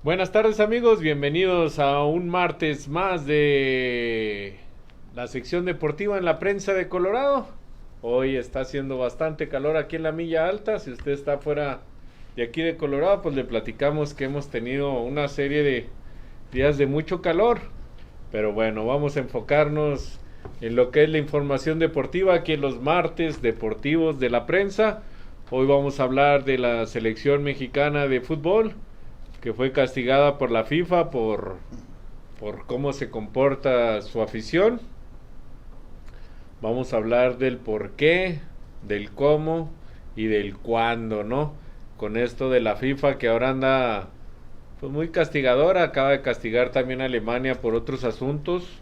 Buenas tardes amigos, bienvenidos a un martes más de la sección deportiva en la prensa de Colorado. Hoy está haciendo bastante calor aquí en la Milla Alta. Si usted está fuera de aquí de Colorado, pues le platicamos que hemos tenido una serie de días de mucho calor. Pero bueno, vamos a enfocarnos en lo que es la información deportiva aquí en los martes deportivos de la prensa. Hoy vamos a hablar de la selección mexicana de fútbol, que fue castigada por la FIFA por cómo se comporta su afición. Vamos a hablar del por qué, del cómo y del cuándo, ¿no? Con esto de la FIFA que ahora anda pues muy castigadora, acaba de castigar también a Alemania por otros asuntos,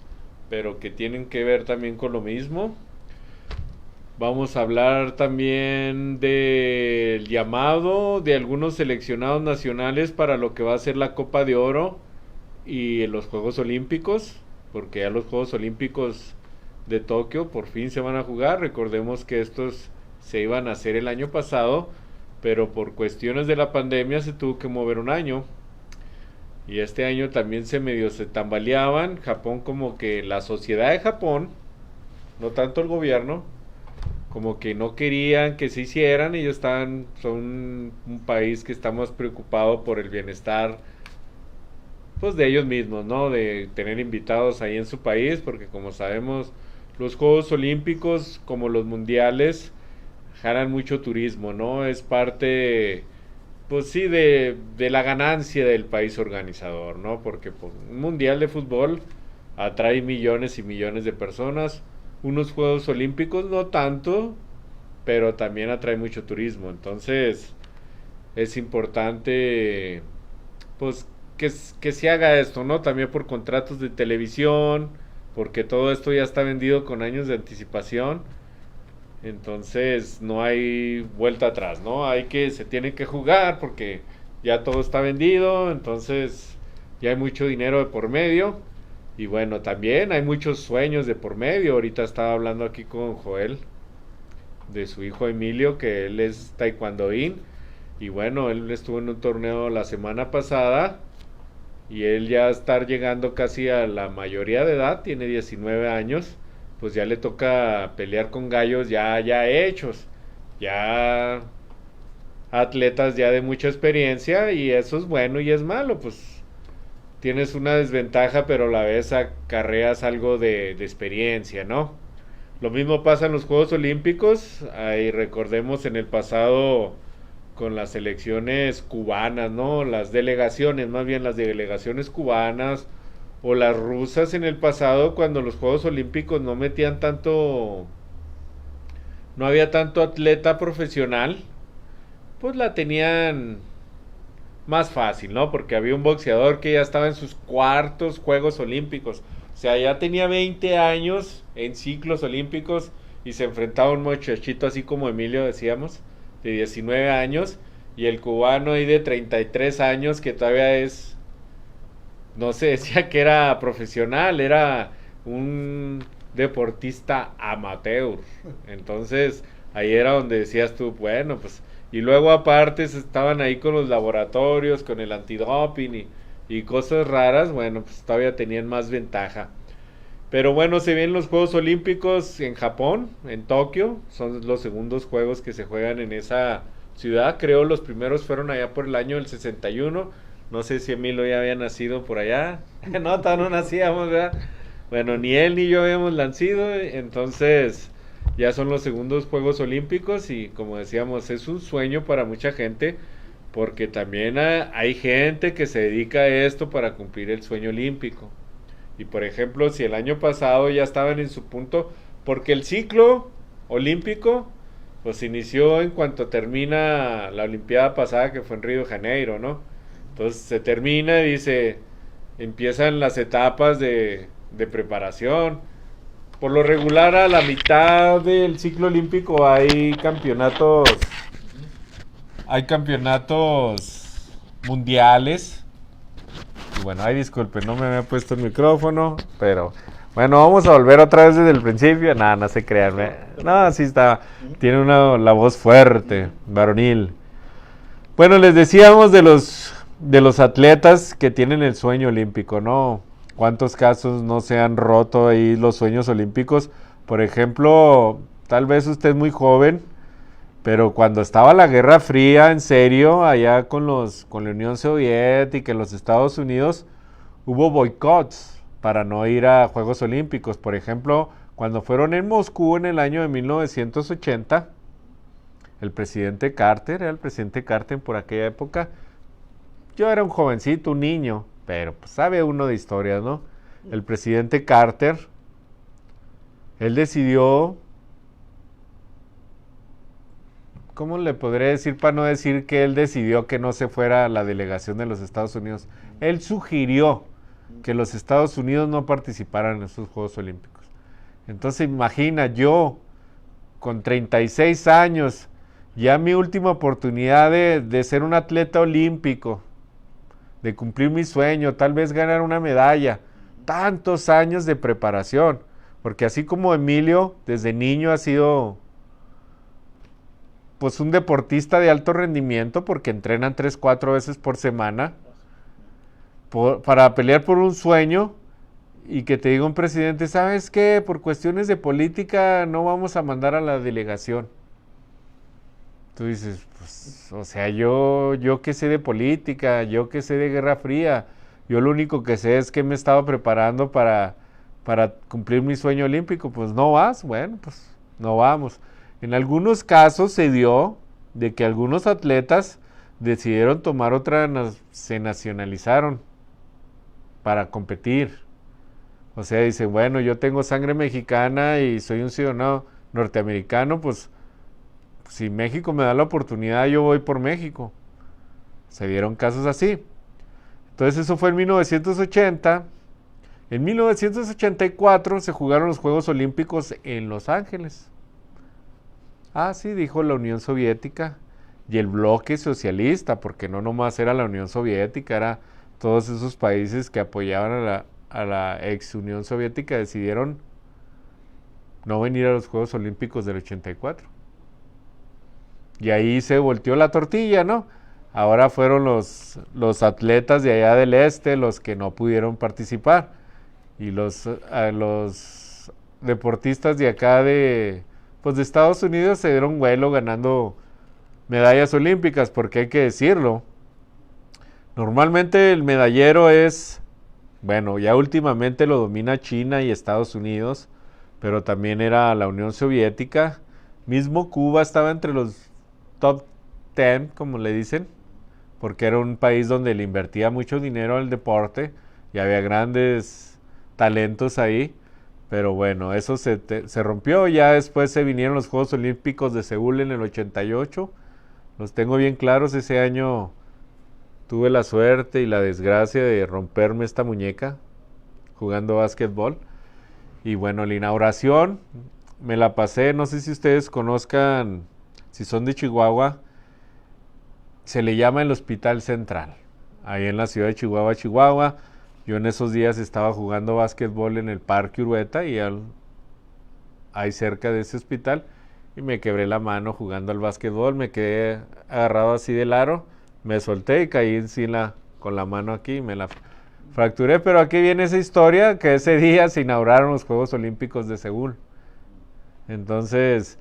pero que tienen que ver también con lo mismo. Vamos a hablar también del llamado de algunos seleccionados nacionales para lo que va a ser la Copa de Oro y los Juegos Olímpicos, porque ya los Juegos Olímpicos de Tokio por fin se van a jugar. Recordemos que estos se iban a hacer el año pasado, pero por cuestiones de la pandemia se tuvo que mover un año. Y este año también se tambaleaban. Japón, como que la sociedad de Japón, no tanto el gobierno, como que no querían que se hicieran. Ellos son un país que está más preocupado por el bienestar pues de ellos mismos, ¿no? De tener invitados ahí en su país, porque como sabemos, los Juegos Olímpicos como los mundiales jalan mucho turismo, ¿no? Es parte, pues sí, de la ganancia del país organizador, ¿no? Porque pues, un mundial de fútbol atrae millones y millones de personas. Unos Juegos Olímpicos no tanto, pero también atrae mucho turismo. Entonces es importante pues que se haga esto, ¿no? También por contratos de televisión, porque todo esto ya está vendido con años de anticipación. Entonces no hay vuelta atrás, ¿no? Se tiene que jugar porque ya todo está vendido, entonces ya hay mucho dinero de por medio. Y bueno, también hay muchos sueños de por medio. Ahorita estaba hablando aquí con Joel de su hijo Emilio, que él es taekwondoín. Y bueno, él estuvo en un torneo la semana pasada y él ya estar llegando casi a la mayoría de edad, tiene 19 años, pues ya le toca pelear con gallos ya hechos, ya atletas ya de mucha experiencia, y eso es bueno y es malo, pues tienes una desventaja, pero a la vez acarreas algo de experiencia, ¿no? Lo mismo pasa en los Juegos Olímpicos. Ahí recordemos en el pasado con las selecciones cubanas, ¿no? Las delegaciones, más bien las delegaciones cubanas o las rusas en el pasado, cuando los Juegos Olímpicos no metían tanto, no había tanto atleta profesional, pues la tenían más fácil, ¿no? Porque había un boxeador que ya estaba en sus cuartos Juegos Olímpicos. O sea, ya tenía 20 años en ciclos olímpicos y se enfrentaba a un muchachito así como Emilio, decíamos, de 19 años, y el cubano ahí de 33 años que todavía es, no se decía que era profesional, era un deportista amateur. Entonces, ahí era donde decías tú, bueno, pues, y luego aparte estaban ahí con los laboratorios, con el antidoping y cosas raras, bueno, pues todavía tenían más ventaja. Pero bueno, se vienen los Juegos Olímpicos en Japón, en Tokio. Son los segundos juegos que se juegan en esa ciudad. Creo los primeros fueron allá por el año del 61. No sé si Emilio ya había nacido por allá. No, todavía no nacíamos, ¿verdad? Bueno, ni él ni yo habíamos nacido. Entonces ya son los segundos Juegos Olímpicos y como decíamos, es un sueño para mucha gente. Porque también hay gente que se dedica a esto para cumplir el sueño olímpico. Y por ejemplo, si el año pasado ya estaban en su punto, porque el ciclo olímpico pues inició en cuanto termina la Olimpiada pasada, que fue en Río de Janeiro, ¿no? Entonces se termina y empiezan las etapas de preparación. Por lo regular a la mitad del ciclo olímpico hay campeonatos mundiales. Y bueno, ay, disculpe, no me había puesto el micrófono, pero bueno, vamos a volver otra vez desde el principio. Nada, no se crean. No, así está. Tiene la voz fuerte, varonil. Bueno, les decíamos de los de los atletas que tienen el sueño olímpico, ¿no? ¿Cuántos casos no se han roto ahí los sueños olímpicos? Por ejemplo, tal vez usted es muy joven, pero cuando estaba la Guerra Fría, en serio, allá con la Unión Soviética y los Estados Unidos, hubo boicots para no ir a Juegos Olímpicos. Por ejemplo, cuando fueron en Moscú en el año de 1980, el presidente Carter, era el presidente Carter por aquella época. Yo era un jovencito, un niño, pero pues sabe uno de historias, ¿no? El presidente Carter, él decidió, ¿cómo le podré decir para no decir que él decidió que no se fuera la delegación de los Estados Unidos? Él sugirió que los Estados Unidos no participaran en esos Juegos Olímpicos. Entonces imagina, yo con 36 años, ya mi última oportunidad de ser un atleta olímpico, de cumplir mi sueño, tal vez ganar una medalla, tantos años de preparación, porque así como Emilio desde niño ha sido pues un deportista de alto rendimiento, porque entrenan 3, 4 veces por semana, para pelear por un sueño, y que te diga un presidente, ¿sabes qué? Por cuestiones de política no vamos a mandar a la delegación. Tú dices, pues, o sea, yo que sé de política, yo que sé de Guerra Fría, yo lo único que sé es que me estaba preparando para cumplir mi sueño olímpico. Pues no vas, bueno, pues no vamos. En algunos casos se dio de que algunos atletas decidieron tomar se nacionalizaron para competir. O sea, dice, bueno, yo tengo sangre mexicana y soy un ciudadano norteamericano, pues si México me da la oportunidad, yo voy por México. Se dieron casos así. Entonces eso fue en 1980. En 1984 se jugaron los Juegos Olímpicos en Los Ángeles. Ah, sí, dijo la Unión Soviética y el bloque socialista, porque no nomás era la Unión Soviética, era todos esos países que apoyaban a la ex Unión Soviética, decidieron no venir a los Juegos Olímpicos del 84. Y ahí se volteó la tortilla, ¿no? Ahora fueron los atletas de allá del este los que no pudieron participar. Y los deportistas de acá pues de Estados Unidos se dieron vuelo ganando medallas olímpicas, porque hay que decirlo. Normalmente el medallero es, bueno, ya últimamente lo domina China y Estados Unidos, pero también era la Unión Soviética. Mismo Cuba estaba entre los top 10, como le dicen, porque era un país donde le invertía mucho dinero al deporte y había grandes talentos ahí. Pero bueno, eso se rompió. Ya después se vinieron los Juegos Olímpicos de Seúl en el 88. Los tengo bien claros. Ese año tuve la suerte y la desgracia de romperme esta muñeca jugando básquetbol. Y bueno, la inauguración me la pasé. No sé si ustedes conozcan, si son de Chihuahua, se le llama el Hospital Central. Ahí en la ciudad de Chihuahua, Chihuahua. Yo en esos días estaba jugando básquetbol en el Parque Urueta y ahí cerca de ese hospital, y me quebré la mano jugando al básquetbol. Me quedé agarrado así del aro, me solté y caí encima con la mano aquí y me la fracturé. Pero aquí viene esa historia, que ese día se inauguraron los Juegos Olímpicos de Seúl. Entonces,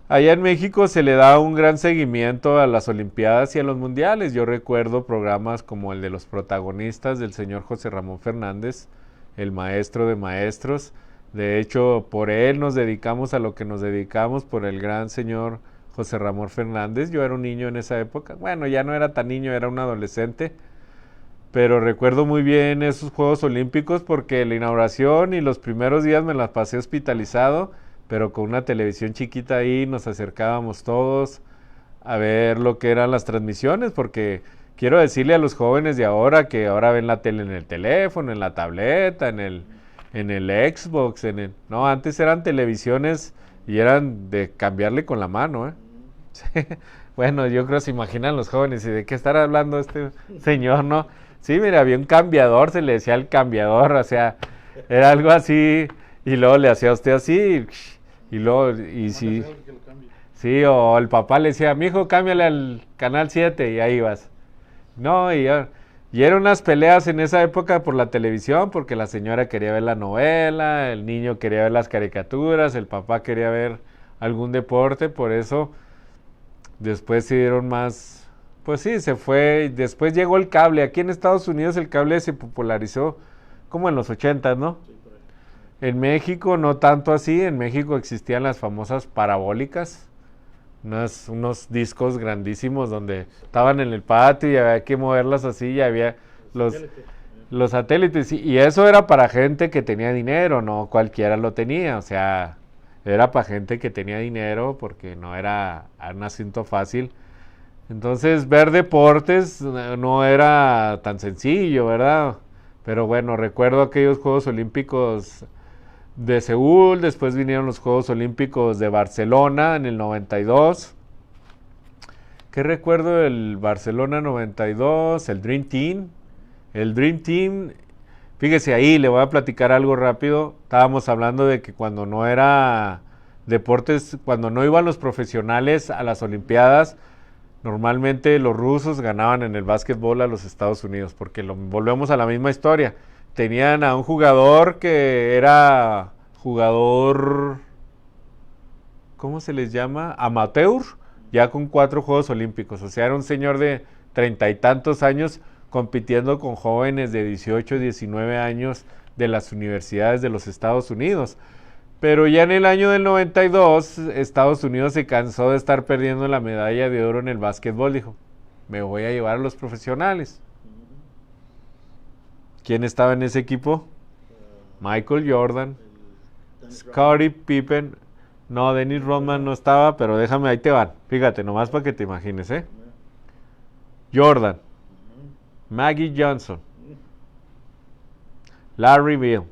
allá en México se le da un gran seguimiento a las Olimpiadas y a los Mundiales. Yo recuerdo programas como el de los protagonistas del señor José Ramón Fernández, el maestro de maestros. De hecho, por él nos dedicamos a lo que nos dedicamos, por el gran señor José Ramón Fernández. Yo era un niño en esa época. Bueno, ya no era tan niño, era un adolescente. Pero recuerdo muy bien esos Juegos Olímpicos porque la inauguración y los primeros días me las pasé hospitalizado, pero con una televisión chiquita ahí nos acercábamos todos a ver lo que eran las transmisiones, porque quiero decirle a los jóvenes de ahora que ahora ven la tele en el teléfono, en la tableta, en el Xbox, no, antes eran televisiones y eran de cambiarle con la mano, ¿eh? Bueno, yo creo que se imaginan los jóvenes y de qué estará hablando este señor, ¿no? Sí, mira, había un cambiador, se le decía el cambiador, o sea, era algo así, y luego le hacía a usted así, y luego, y sí, sí, o el papá le decía, mijo, cámbiale al canal 7, y ahí vas. No, Y eran unas peleas en esa época por la televisión, porque la señora quería ver la novela, el niño quería ver las caricaturas, el papá quería ver algún deporte, por eso después se dieron más, pues sí, se fue, después llegó el cable. Aquí en Estados Unidos el cable se popularizó como en los 80, ¿no? En México no tanto así, en México existían las famosas parabólicas, unos discos grandísimos donde estaban en el patio y había que moverlas así y había los, los satélites. Y eso era para gente que tenía dinero, no cualquiera lo tenía, o sea, era para gente que tenía dinero porque no era un asunto fácil. Entonces ver deportes no era tan sencillo, ¿verdad? Pero bueno, recuerdo aquellos Juegos Olímpicos de Seúl, después vinieron los Juegos Olímpicos de Barcelona en el 92. ¿Qué recuerdo del Barcelona 92? El Dream Team. El Dream Team, fíjese ahí, le voy a platicar algo rápido. Estábamos hablando de que cuando no era deportes, cuando no iban los profesionales a las Olimpiadas, normalmente los rusos ganaban en el básquetbol a los Estados Unidos, porque volvemos a la misma historia. Tenían a un jugador que era jugador, ¿cómo se les llama? Amateur, ya con 4 Juegos Olímpicos. O sea, era un señor de 30 y tantos años compitiendo con jóvenes de 18, 19 años de las universidades de los Estados Unidos. Pero ya en el año del 92, Estados Unidos se cansó de estar perdiendo la medalla de oro en el básquetbol. Dijo, me voy a llevar a los profesionales. ¿Quién estaba en ese equipo? Michael Jordan, Scottie Pippen. No, Dennis Rodman no estaba, pero déjame, ahí te van. Fíjate, nomás para que te imagines, ¿eh? Jordan, Maggie Johnson, Larry Bird,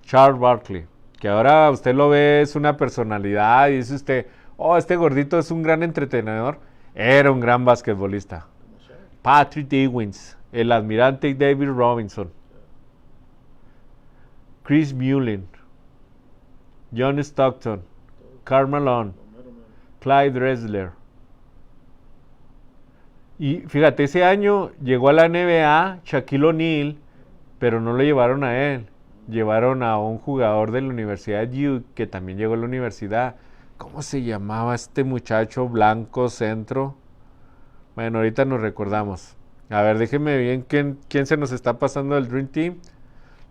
Charles Barkley, que ahora usted lo ve, es una personalidad y dice usted, oh, este gordito es un gran entretenedor. Era un gran basquetbolista. Patrick Ewing, el almirante David Robinson, Chris Mullin, John Stockton, Karl Malone, Clyde Drexler. Y fíjate, ese año llegó a la NBA Shaquille O'Neal, pero no lo llevaron a él. Llevaron a un jugador de la Universidad de Duke, que también llegó a la universidad. ¿Cómo se llamaba este muchacho blanco centro? Bueno, ahorita nos recordamos. A ver, déjenme bien quién se nos está pasando del Dream Team.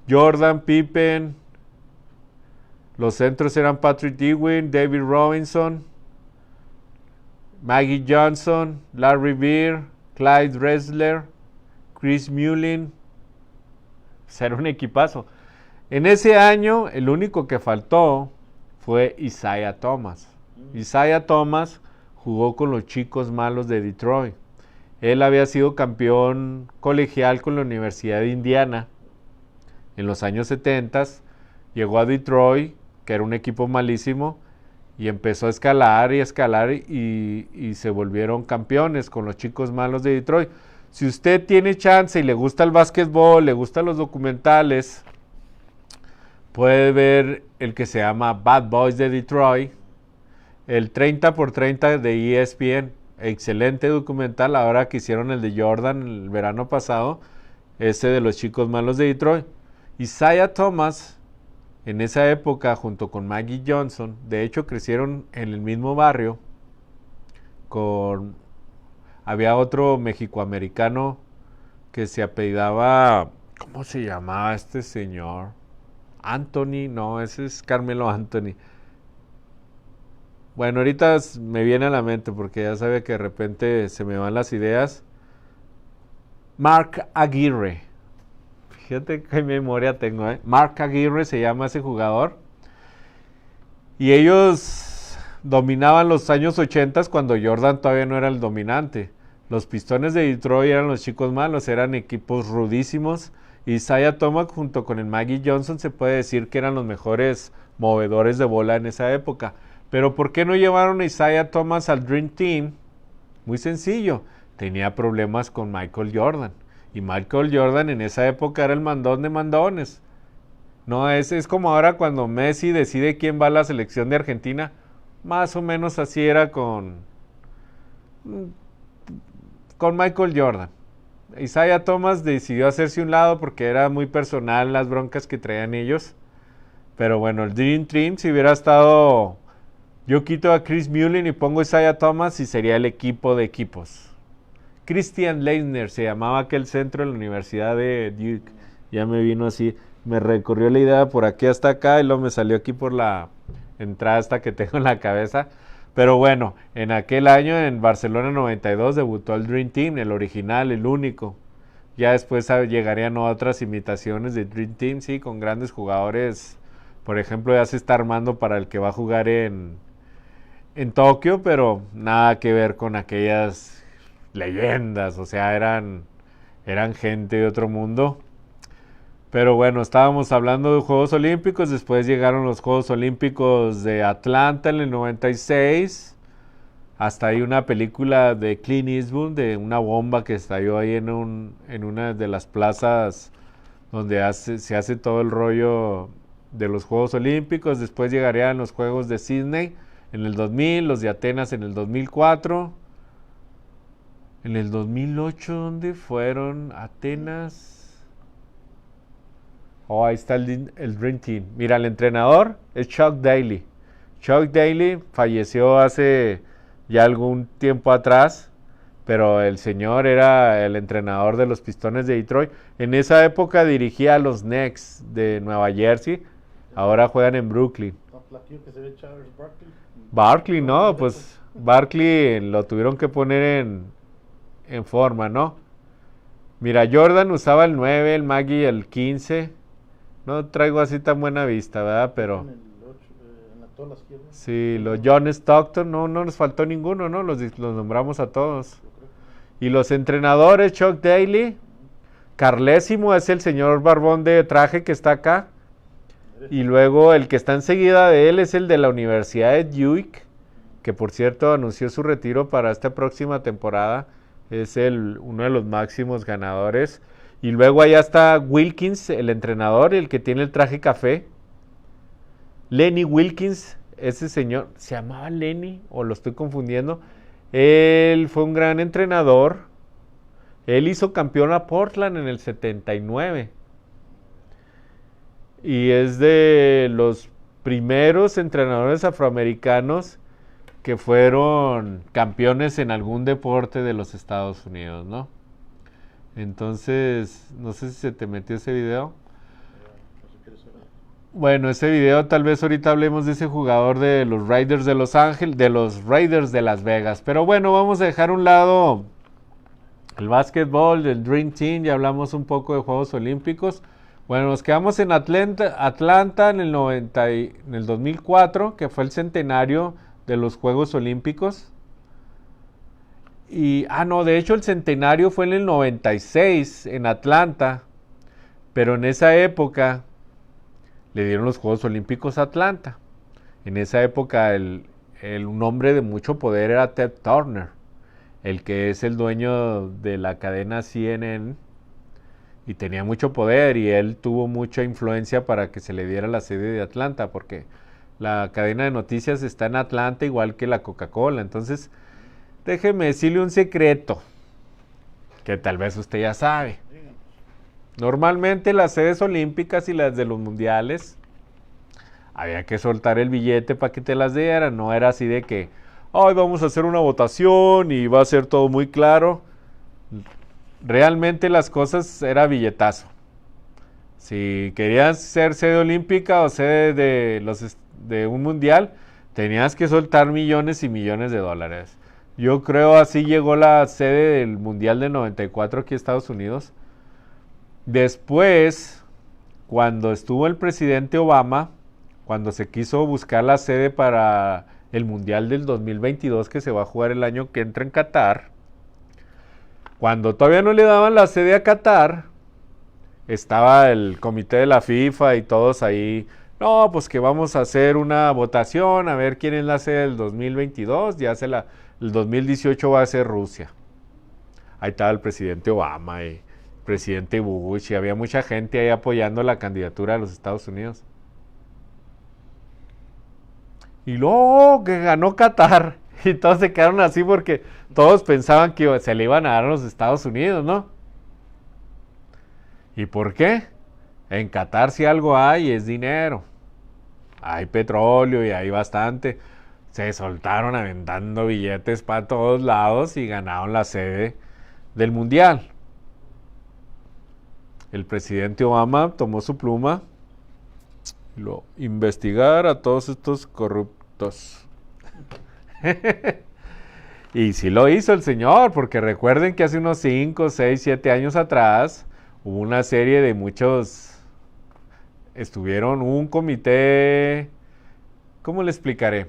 Jordan, Pippen. Los centros eran Patrick Ewing, David Robinson, Maggie Johnson, Larry Bird, Clyde Drexler, Chris Mullin. Pues era un equipazo. En ese año, el único que faltó fue Isaiah Thomas. Isaiah Thomas jugó con los Chicos Malos de Detroit. Él había sido campeón colegial con la Universidad de Indiana en los años 70. Llegó a Detroit, que era un equipo malísimo, y empezó a escalar y se volvieron campeones con los Chicos Malos de Detroit. Si usted tiene chance y le gusta el básquetbol, le gustan los documentales, puede ver el que se llama Bad Boys de Detroit, el 30x30 de ESPN, excelente documental. Ahora que hicieron el de Jordan el verano pasado, ese de los Chicos Malos de Detroit. Isaiah Thomas, en esa época, junto con Maggie Johnson, de hecho crecieron en el mismo barrio. Había otro mexicoamericano que se apellidaba, ¿cómo se llamaba este señor? Anthony, no, ese es Carmelo Anthony. Bueno, ahorita me viene a la mente porque ya sabe que de repente se me van las ideas. Mark Aguirre. Fíjate qué memoria tengo, ¿eh? Mark Aguirre se llama ese jugador. Y ellos dominaban los años 80 cuando Jordan todavía no era el dominante. Los Pistones de Detroit eran los Chicos Malos, eran equipos rudísimos. Isaiah Thomas junto con el Maggie Johnson se puede decir que eran los mejores movedores de bola en esa época. Pero ¿por qué no llevaron a Isaiah Thomas al Dream Team? Muy sencillo, tenía problemas con Michael Jordan. Y Michael Jordan en esa época era el mandón de mandones. No, es como ahora cuando Messi decide quién va a la selección de Argentina. Más o menos así era con Michael Jordan. Isaiah Thomas decidió hacerse un lado porque era muy personal las broncas que traían ellos. Pero bueno, el Dream Team, si hubiera estado... Yo quito a Chris Mullin y pongo a Isaiah Thomas y sería el equipo de equipos. Christian Leitner se llamaba aquel centro en la Universidad de Duke. Ya me vino así, me recorrió la idea por aquí hasta acá y luego me salió aquí por la entrada esta que tengo en la cabeza. Pero bueno, en aquel año en Barcelona 92 debutó el Dream Team, el original, el único. Ya después llegarían otras imitaciones de Dream Team, sí, con grandes jugadores. Por ejemplo, ya se está armando para el que va a jugar en Tokio, pero nada que ver con aquellas leyendas, o sea, eran gente de otro mundo. Pero bueno, estábamos hablando de Juegos Olímpicos, después llegaron los Juegos Olímpicos de Atlanta en el 96, hasta ahí una película de Clint Eastwood, de una bomba que estalló ahí en una de las plazas donde se hace todo el rollo de los Juegos Olímpicos. Después llegarían los Juegos de Sydney en el 2000, los de Atenas en el 2004. En el 2008, ¿dónde fueron? Atenas. Oh, ahí está el Dream Team. Mira, el entrenador es Chuck Daly. Chuck Daly falleció hace ya algún tiempo atrás, pero el señor era el entrenador de los Pistones de Detroit. En esa época dirigía a los Knicks de Nueva Jersey. Ahora juegan en Brooklyn. Barkley, no, pues Barkley lo tuvieron que poner en forma, ¿no? Mira, Jordan usaba el 9, el Maggie el 15. No traigo así tan buena vista, ¿verdad? Pero... sí, los John Stockton, no nos faltó ninguno, ¿no? Los nombramos a todos. Y los entrenadores, Chuck Daly, Carlésimo es el señor barbón de traje que está acá. Y luego el que está enseguida de él es el de la Universidad de Duke, que por cierto anunció su retiro para esta próxima temporada. Es uno de los máximos ganadores. Y luego allá está Wilkins, el entrenador, el que tiene el traje café. Lenny Wilkins, ese señor, ¿se llamaba Lenny o lo estoy confundiendo? Él fue un gran entrenador. Él hizo campeón a Portland en el 79. Y es de los primeros entrenadores afroamericanos que fueron campeones en algún deporte de los Estados Unidos, ¿no? Entonces, no sé si se te metió ese video. Bueno, ese video tal vez ahorita hablemos de ese jugador de los Raiders de Los Ángeles, de los Raiders de Las Vegas. Pero bueno, vamos a dejar a un lado el básquetbol, del Dream Team, ya hablamos un poco de Juegos Olímpicos. Bueno, nos quedamos en Atlanta en el 2004, que fue el centenario de los Juegos Olímpicos. Y, no, de hecho el centenario fue en el 96 en Atlanta, pero en esa época le dieron los Juegos Olímpicos a Atlanta. En esa época un hombre de mucho poder era Ted Turner, el que es el dueño de la cadena CNN, y tenía mucho poder y él tuvo mucha influencia para que se le diera la sede de Atlanta, porque la cadena de noticias está en Atlanta igual que la Coca-Cola. Entonces, déjeme decirle un secreto, que tal vez usted ya sabe. Normalmente las sedes olímpicas y las de los mundiales, había que soltar el billete para que te las dieran. No era así de que, ay, vamos a hacer una votación y va a ser todo muy claro. Realmente las cosas era billetazo. Si querías ser sede olímpica o sede de un mundial, tenías que soltar millones y millones de dólares. Yo creo así llegó la sede del Mundial de 94 aquí a Estados Unidos. Después, cuando estuvo el presidente Obama, cuando se quiso buscar la sede para el Mundial del 2022 que se va a jugar el año que entra en Qatar, cuando todavía no le daban la sede a Qatar, estaba el comité de la FIFA y todos ahí, no, pues que vamos a hacer una votación a ver quién es la sede del 2022, el 2018 va a ser Rusia. Ahí estaba el presidente Obama y el presidente Bush y había mucha gente ahí apoyando la candidatura de los Estados Unidos. Y luego que ganó Qatar y todos se quedaron así porque todos pensaban que se le iban a dar a los Estados Unidos, ¿no? ¿Y por qué? En Qatar si algo hay es dinero. Hay petróleo y hay bastante. Se soltaron aventando billetes para todos lados y ganaron la sede del mundial. El presidente Obama tomó su pluma y lo investigar a todos estos corruptos. Y sí lo hizo el señor, porque recuerden que hace unos 5, 6, 7 años atrás hubo una serie de muchos, estuvieron un comité, ¿cómo le explicaré?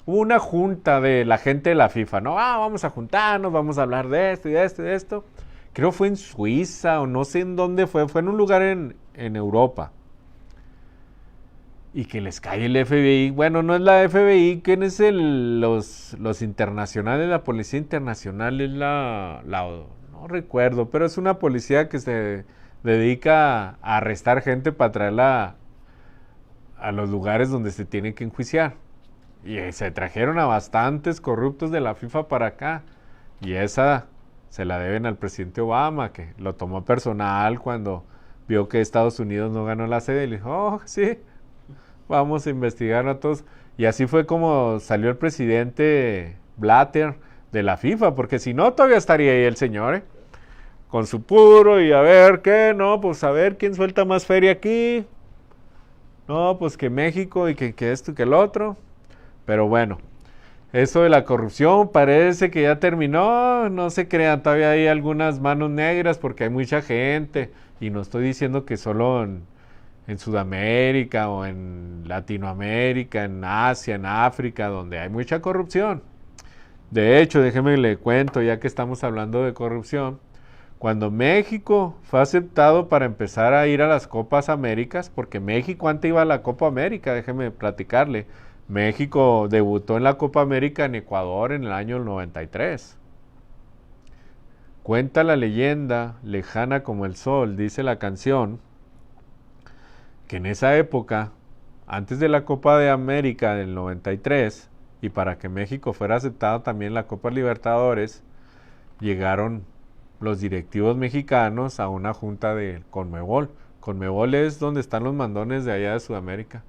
Hubo una junta de la gente de la FIFA, ¿no? Vamos a juntarnos, vamos a hablar de esto y de esto y de esto. Creo fue en Suiza o no sé en dónde fue en un lugar en Europa. Y que les cae el FBI. Bueno, no es la FBI, ¿quién es los internacionales? La policía internacional es no recuerdo, pero es una policía que se dedica a arrestar gente para traerla a los lugares donde se tiene que enjuiciar. Y se trajeron a bastantes corruptos de la FIFA para acá. Y esa se la deben al presidente Obama, que lo tomó personal cuando vio que Estados Unidos no ganó la sede. Y le dijo, oh, sí, vamos a investigar a todos. Y así fue como salió el presidente Blatter de la FIFA, porque si no, todavía estaría ahí el señor, ¿eh? Con su puro y a ver qué, no, pues a ver quién suelta más feria aquí. No, pues que México y que esto y que el otro. Pero bueno, eso de la corrupción parece que ya terminó. No se crean, todavía hay algunas manos negras porque hay mucha gente. Y no estoy diciendo que solo en Sudamérica o en Latinoamérica, en Asia, en África, donde hay mucha corrupción. De hecho, déjeme le cuento, ya que estamos hablando de corrupción, cuando México fue aceptado para empezar a ir a las Copas Américas, porque México antes iba a la Copa América, déjeme platicarle, México debutó en la Copa América en Ecuador en el año 93. Cuenta la leyenda, lejana como el sol, dice la canción, que en esa época, antes de la Copa de América del 93, y para que México fuera aceptado también en la Copa Libertadores, llegaron los directivos mexicanos a una junta de Conmebol. Conmebol es donde están los mandones de allá de Sudamérica.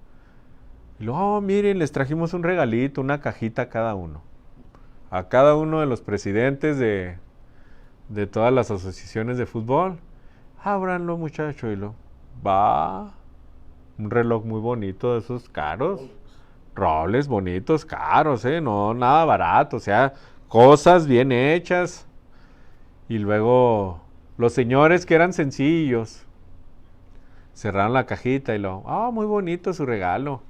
Y luego, miren, les trajimos un regalito, una cajita a cada uno. A cada uno de los presidentes de todas las asociaciones de fútbol. Ábranlo, muchacho, y lo va. Un reloj muy bonito de esos caros. Robles bonitos, caros, no, nada barato, o sea, cosas bien hechas. Y luego los señores que eran sencillos cerraron la cajita y muy bonito su regalo.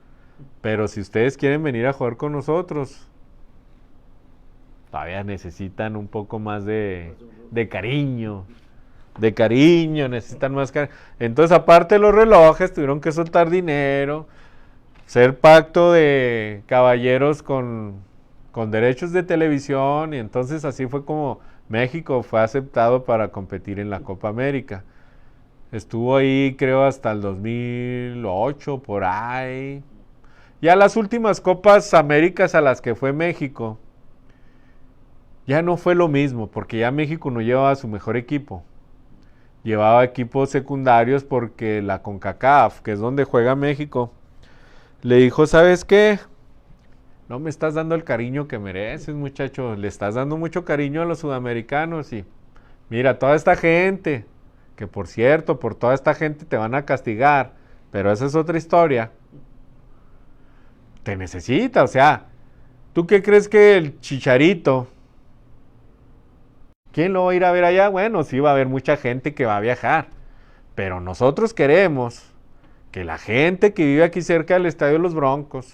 Pero si ustedes quieren venir a jugar con nosotros, todavía necesitan un poco más de cariño. De cariño, necesitan más cariño. Entonces, aparte de los relojes, tuvieron que soltar dinero, ser pacto de caballeros con derechos de televisión, y entonces así fue como México fue aceptado para competir en la Copa América. Estuvo ahí, creo, hasta el 2008, por ahí. Ya las últimas Copas Américas a las que fue México, ya no fue lo mismo, porque ya México no llevaba su mejor equipo. Llevaba equipos secundarios porque la CONCACAF, que es donde juega México, le dijo, ¿sabes qué? No me estás dando el cariño que mereces, muchacho. Le estás dando mucho cariño a los sudamericanos y mira, toda esta gente, que por cierto, por toda esta gente te van a castigar, pero esa es otra historia. Te necesita, o sea, ¿tú qué crees que el Chicharito, quién lo va a ir a ver allá? Bueno, sí va a haber mucha gente que va a viajar, pero nosotros queremos que la gente que vive aquí cerca del Estadio de los Broncos,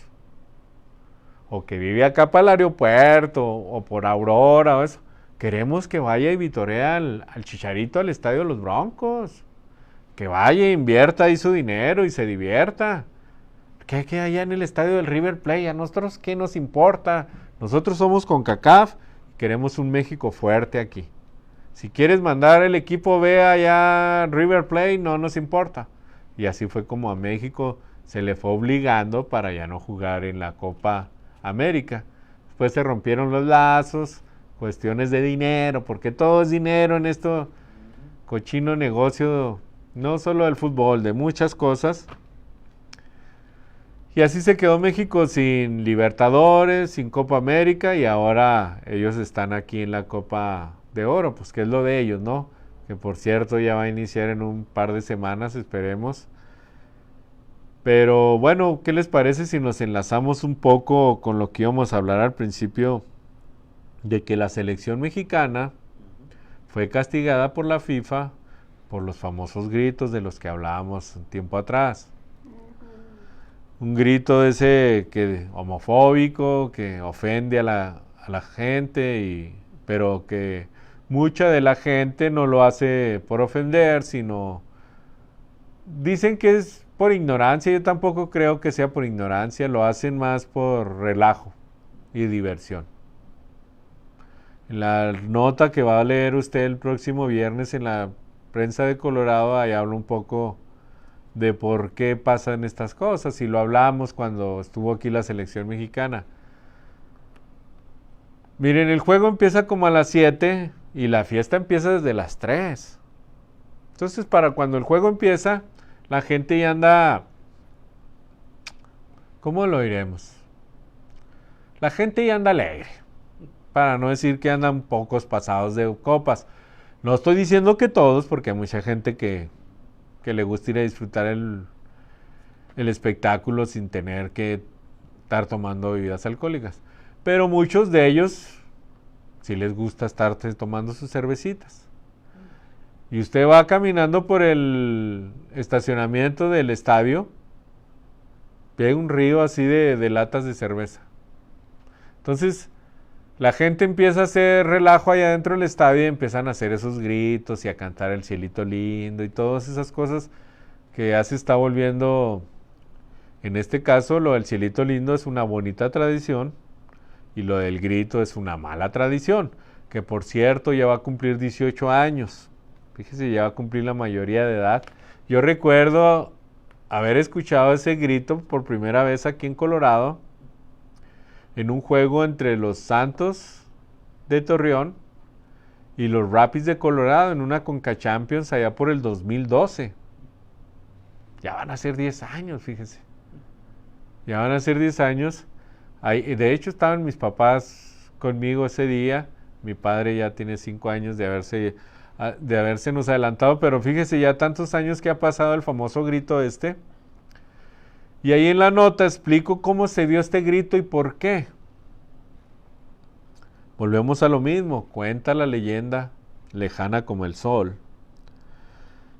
o que vive acá para el aeropuerto, o por Aurora, o eso, queremos que vaya y vitoree al Chicharito al Estadio de los Broncos, que vaya e invierta ahí su dinero y se divierta. ¿Qué allá en el estadio del River Plate? ¿A nosotros qué nos importa? Nosotros somos CONCACAF, queremos un México fuerte aquí. Si quieres mandar el equipo B allá River Plate, no nos importa. Y así fue como a México se le fue obligando para ya no jugar en la Copa América. Después se rompieron los lazos, cuestiones de dinero, porque todo es dinero en esto cochino negocio no solo del fútbol, de muchas cosas. Y así se quedó México sin Libertadores, sin Copa América, y ahora ellos están aquí en la Copa de Oro, pues que es lo de ellos, ¿no? Que por cierto ya va a iniciar en un par de semanas, esperemos. Pero bueno, ¿qué les parece si nos enlazamos un poco con lo que íbamos a hablar al principio? De que la selección mexicana fue castigada por la FIFA por los famosos gritos de los que hablábamos un tiempo atrás. Un grito ese que homofóbico, que ofende a la gente, pero que mucha de la gente no lo hace por ofender, sino dicen que es por ignorancia. Yo tampoco creo que sea por ignorancia, lo hacen más por relajo y diversión. En la nota que va a leer usted el próximo viernes en la prensa de Colorado, ahí habla un poco de por qué pasan estas cosas, y lo hablamos cuando estuvo aquí la selección mexicana. Miren, el juego empieza como a las 7 y la fiesta empieza desde las 3. Entonces, para cuando el juego empieza, la gente ya anda, ¿cómo lo diremos? La gente ya anda alegre, para no decir que andan pocos pasados de copas. No estoy diciendo que todos, porque hay mucha gente que le gusta ir a disfrutar el espectáculo sin tener que estar tomando bebidas alcohólicas. Pero muchos de ellos sí les gusta estar tomando sus cervecitas. Y usted va caminando por el estacionamiento del estadio, ve un río así de latas de cerveza. Entonces, la gente empieza a hacer relajo allá dentro del estadio y empiezan a hacer esos gritos y a cantar El Cielito Lindo y todas esas cosas que ya se está volviendo. En este caso, lo del Cielito Lindo es una bonita tradición y lo del grito es una mala tradición, que por cierto ya va a cumplir 18 años. Fíjese, ya va a cumplir la mayoría de edad. Yo recuerdo haber escuchado ese grito por primera vez aquí en Colorado, en un juego entre los Santos de Torreón y los Rapids de Colorado, en una Conca Champions allá por el 2012. Ya van a ser 10 años, fíjense. Ya van a ser 10 años. Ahí, de hecho, estaban mis papás conmigo ese día. Mi padre ya tiene 5 años de haberse nos adelantado, pero fíjese ya tantos años que ha pasado el famoso grito este. Y ahí en la nota explico cómo se dio este grito y por qué. Volvemos a lo mismo. Cuenta la leyenda lejana como el sol,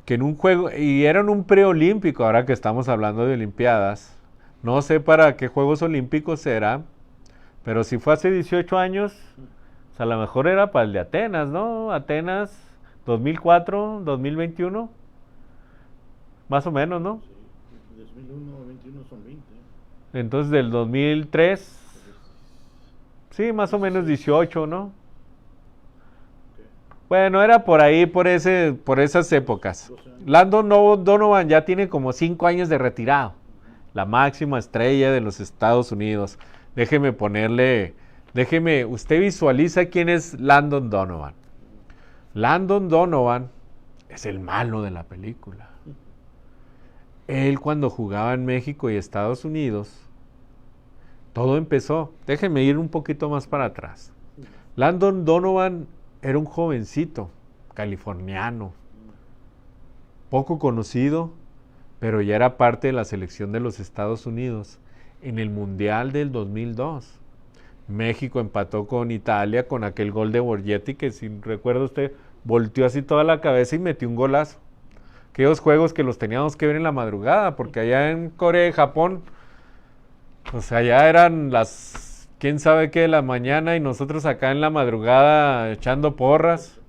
que en un juego, y era en un preolímpico, ahora que estamos hablando de olimpiadas, no sé para qué Juegos Olímpicos era, pero si fue hace 18 años, a lo mejor era para el de Atenas, ¿no? Atenas 2004, 2021, más o menos, ¿no? 2001 o 21 son 20. Entonces del 2003, sí, más o menos 18, ¿no? Bueno, era por ahí, por esas épocas. Landon Donovan ya tiene como 5 años de retirado, la máxima estrella de los Estados Unidos. Usted visualiza quién es Landon Donovan. Landon Donovan es el malo de la película. Él, cuando jugaba en México y Estados Unidos, todo empezó. Déjeme ir un poquito más para atrás. Landon Donovan era un jovencito californiano, poco conocido, pero ya era parte de la selección de los Estados Unidos en el Mundial del 2002. México empató con Italia con aquel gol de Borgetti que, si recuerda usted, volteó así toda la cabeza y metió un golazo. Aquellos juegos que los teníamos que ver en la madrugada, porque allá en Corea y Japón, o sea, ya eran las quién sabe qué de la mañana y nosotros acá en la madrugada echando porras.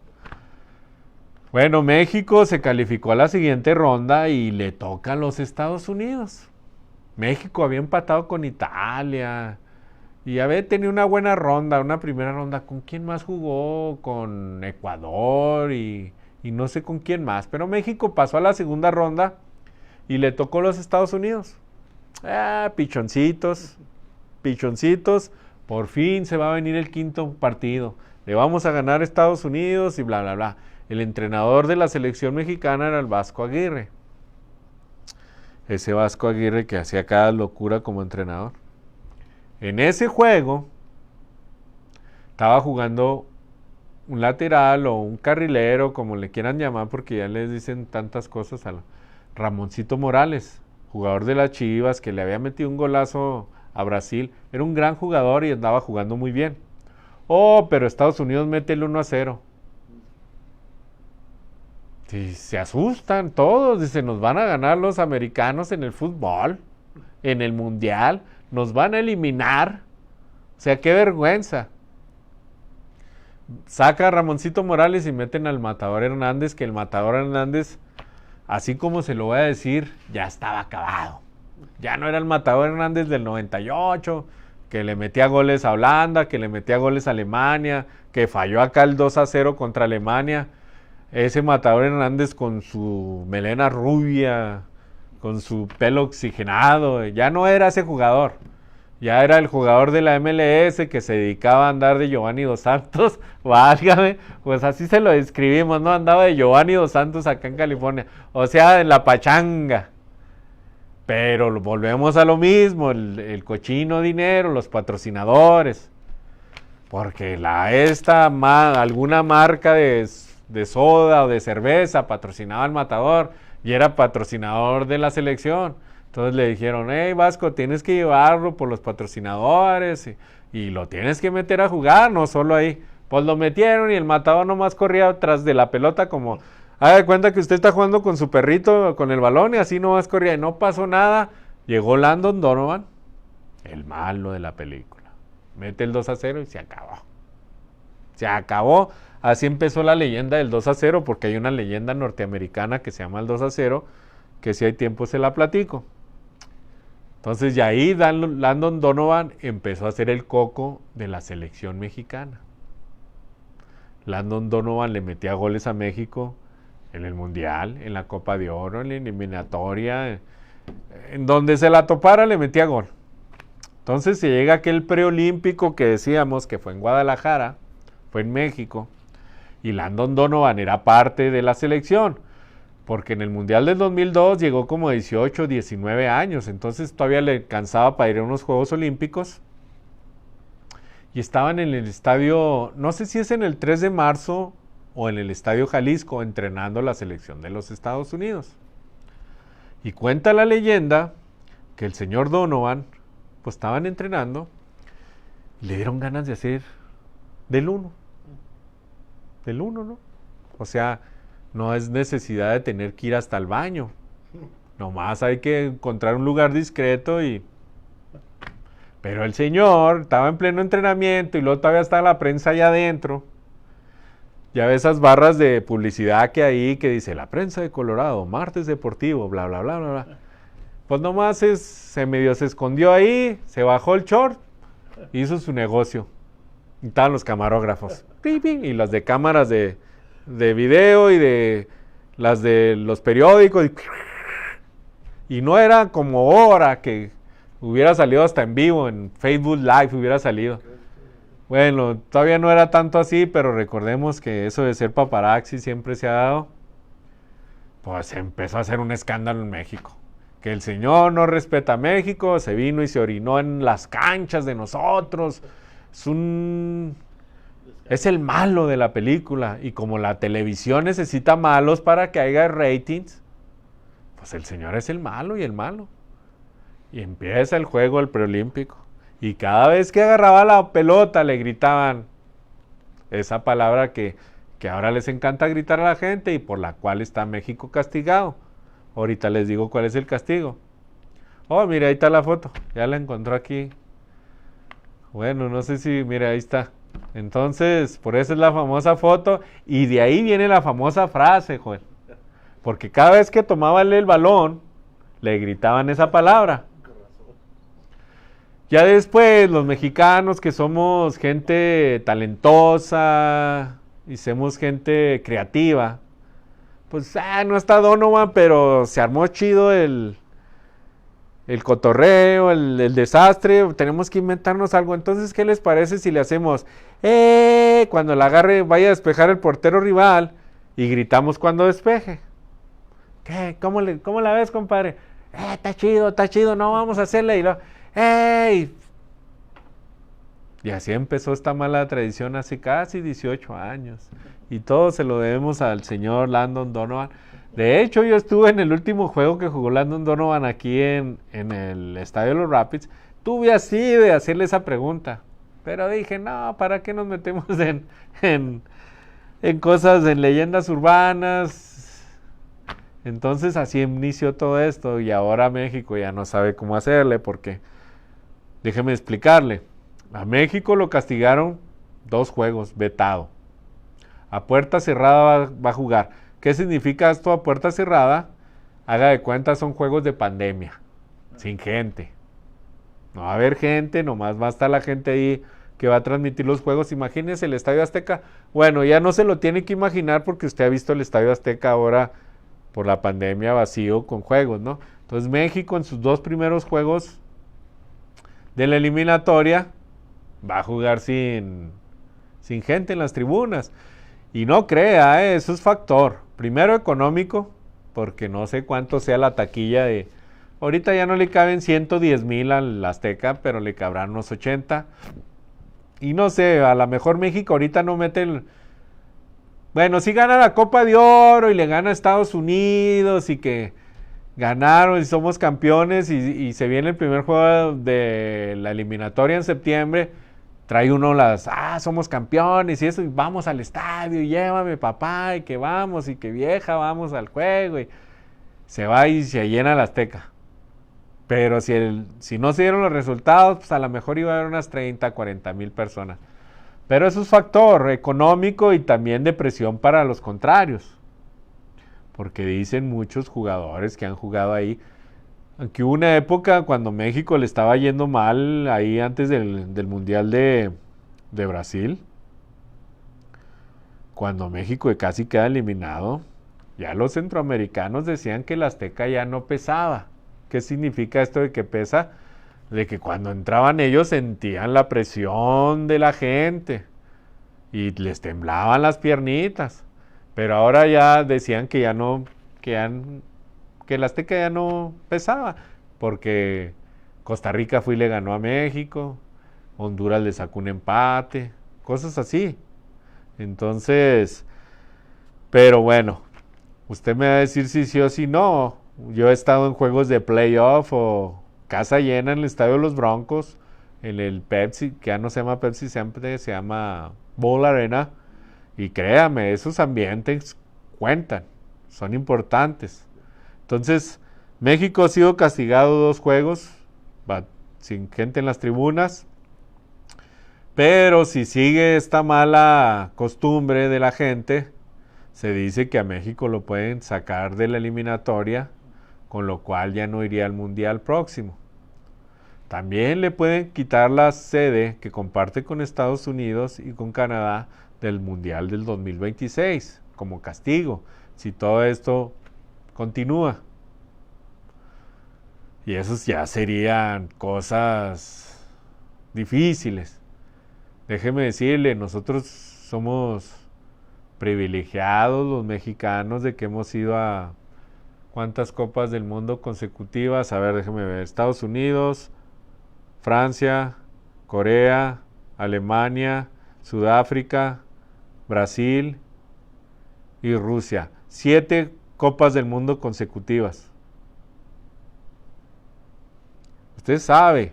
Bueno, México se calificó a la siguiente ronda y le toca a los Estados Unidos. México había empatado con Italia y había tenido una buena ronda, una primera ronda. ¿Con quién más jugó? Con Ecuador y no sé con quién más. Pero México pasó a la segunda ronda y le tocó a los Estados Unidos. Pichoncitos, por fin se va a venir el quinto partido. Le vamos a ganar a Estados Unidos y bla, bla, bla. El entrenador de la selección mexicana era el Vasco Aguirre. Ese Vasco Aguirre que hacía cada locura como entrenador. En ese juego estaba jugando un lateral o un carrilero, como le quieran llamar, porque ya les dicen tantas cosas a Ramoncito Morales, jugador de las Chivas, que le había metido un golazo a Brasil. Era un gran jugador y andaba jugando muy bien. Oh, pero Estados Unidos mete el 1-0. Y se asustan todos, dicen, nos van a ganar los americanos en el fútbol, en el mundial, nos van a eliminar. O sea, qué vergüenza. Saca a Ramoncito Morales y meten al Matador Hernández, que el Matador Hernández, así como se lo voy a decir, ya estaba acabado. Ya no era el Matador Hernández del 98, que le metía goles a Holanda, que le metía goles a Alemania, que falló acá el 2-0 contra Alemania. Ese Matador Hernández con su melena rubia, con su pelo oxigenado, ya no era ese jugador. Ya era el jugador de la MLS que se dedicaba a andar de Giovanni Dos Santos, válgame, pues así se lo describimos, ¿no? Andaba de Giovanni Dos Santos acá en California, o sea, en la pachanga. Pero volvemos a lo mismo, el cochino dinero, los patrocinadores. Porque alguna marca de soda o de cerveza patrocinaba al Matador y era patrocinador de la selección. Entonces le dijeron, hey Vasco, tienes que llevarlo por los patrocinadores y lo tienes que meter a jugar, no solo ahí. Pues lo metieron y el Matador nomás corría tras de la pelota como, haga de cuenta que usted está jugando con su perrito, con el balón y así nomás corría y no pasó nada. Llegó Landon Donovan, el malo de la película. Mete el 2-0 y se acabó. Se acabó. Así empezó la leyenda del 2-0 porque hay una leyenda norteamericana que se llama el 2-0, que si hay tiempo se la platico. Entonces ya ahí Landon Donovan empezó a ser el coco de la selección mexicana. Landon Donovan le metía goles a México en el Mundial, en la Copa de Oro, en la eliminatoria, en donde se la topara le metía gol. Entonces se llega aquel preolímpico que decíamos que fue en Guadalajara, fue en México, y Landon Donovan era parte de la selección. Porque en el Mundial del 2002 llegó como 18, 19 años, entonces todavía le alcanzaba para ir a unos Juegos Olímpicos. Y estaban en el estadio, no sé si es en el 3 de marzo o en el Estadio Jalisco, entrenando la selección de los Estados Unidos. Y cuenta la leyenda que el señor Donovan, pues estaban entrenando y le dieron ganas de hacer del 1. Del 1, ¿no? O sea, no es necesidad de tener que ir hasta el baño. Nomás hay que encontrar un lugar discreto y... Pero el señor estaba en pleno entrenamiento y luego todavía está la prensa allá adentro. Ya ves esas barras de publicidad que hay que dice la prensa de Colorado, martes deportivo, bla, bla, bla, bla, bla. Pues nomás se escondió ahí, se bajó el short, hizo su negocio. Y estaban los camarógrafos. Y las de cámaras de video y de las de los periódicos y no era como ahora que hubiera salido hasta en vivo en Facebook Live hubiera salido. Bueno, todavía no era tanto así, pero recordemos que eso de ser paparazzi siempre se ha dado. Pues empezó a hacer un escándalo en México, que el señor no respeta a México, se vino y se orinó en las canchas de nosotros. Es el malo de la película. Y como la televisión necesita malos para que haya ratings, pues el señor es el malo y el malo. Y empieza el juego, el preolímpico. Y cada vez que agarraba la pelota le gritaban esa palabra que ahora les encanta gritar a la gente y por la cual está México castigado. Ahorita les digo cuál es el castigo. Oh, mira, ahí está la foto. Ya la encontró aquí. Bueno, no sé si... Mira, ahí está. Entonces, por eso es la famosa foto y de ahí viene la famosa frase, Joel. Porque cada vez que tomaba el balón, le gritaban esa palabra. Ya después, los mexicanos que somos gente talentosa y somos gente creativa, pues no está Donovan, pero se armó chido el cotorreo, el desastre, tenemos que inventarnos algo. Entonces, ¿qué les parece si le hacemos, cuando la agarre, vaya a despejar el portero rival, y gritamos cuando despeje. ¿Qué? ¿Cómo la ves, compadre? Está chido, no, vamos a hacerle. Y luego, ¡ey! Y así empezó esta mala tradición hace casi 18 años. Y todo se lo debemos al señor Landon Donovan. De hecho, yo estuve en el último juego que jugó Landon Donovan aquí en el estadio de los Rapids. Tuve así de hacerle esa pregunta. Pero dije, no, ¿para qué nos metemos en cosas, en leyendas urbanas? Entonces así inició todo esto. Y ahora México ya no sabe cómo hacerle porque, déjeme explicarle. A México lo castigaron 2 juegos, vetado. A puerta cerrada va a jugar. ¿Qué significa esto a puerta cerrada? Haga de cuenta, son juegos de pandemia, sin gente. No va a haber gente, nomás va a estar la gente ahí que va a transmitir los juegos. Imagínense el Estadio Azteca. Bueno, ya no se lo tiene que imaginar porque usted ha visto el Estadio Azteca ahora por la pandemia vacío con juegos, ¿no? Entonces México en sus 2 primeros juegos de la eliminatoria va a jugar sin gente en las tribunas. Y no crea, eso es factor. Primero económico, porque no sé cuánto sea la taquilla de... Ahorita ya no le caben 110,000 al Azteca, pero le cabrán unos 80. Y no sé, a lo mejor México ahorita no mete el... Bueno, si gana la Copa de Oro y le gana a Estados Unidos y que ganaron y somos campeones y se viene el primer juego de la eliminatoria en septiembre, trae uno somos campeones y eso, y vamos al estadio, y llévame papá, y que vamos, y que vieja, vamos al juego, y se va y se llena el Azteca. Pero si no se dieron los resultados, pues a lo mejor iba a haber unas 30, 40,000 personas. Pero eso es factor económico y también de presión para los contrarios. Porque dicen muchos jugadores que han jugado ahí, que hubo una época cuando México le estaba yendo mal, ahí antes del Mundial de Brasil, cuando México casi queda eliminado, ya los centroamericanos decían que el Azteca ya no pesaba. ¿Qué significa esto de que pesa? De que cuando entraban ellos sentían la presión de la gente y les temblaban las piernitas. Pero ahora ya decían que ya no, que el Azteca ya no pesaba, porque Costa Rica fue y le ganó a México, Honduras le sacó un empate, cosas así. Entonces, pero bueno, usted me va a decir si sí o si no. Yo he estado en juegos de playoff o casa llena en el estadio de los Broncos, en el Pepsi, que ya no se llama Pepsi, siempre se llama Bowl Arena, y créame, esos ambientes cuentan, son importantes. Entonces, México ha sido castigado 2 juegos, sin gente en las tribunas, pero si sigue esta mala costumbre de la gente, se dice que a México lo pueden sacar de la eliminatoria, con lo cual ya no iría al Mundial próximo. También le pueden quitar la sede que comparte con Estados Unidos y con Canadá del Mundial del 2026, como castigo, si todo esto continúa. Y esos ya serían cosas difíciles. Déjeme decirle, nosotros somos privilegiados los mexicanos de que hemos ido a ¿cuántas copas del mundo consecutivas? A ver, déjeme ver. Estados Unidos, Francia, Corea, Alemania, Sudáfrica, Brasil y Rusia. 7 copas del mundo consecutivas. Usted sabe,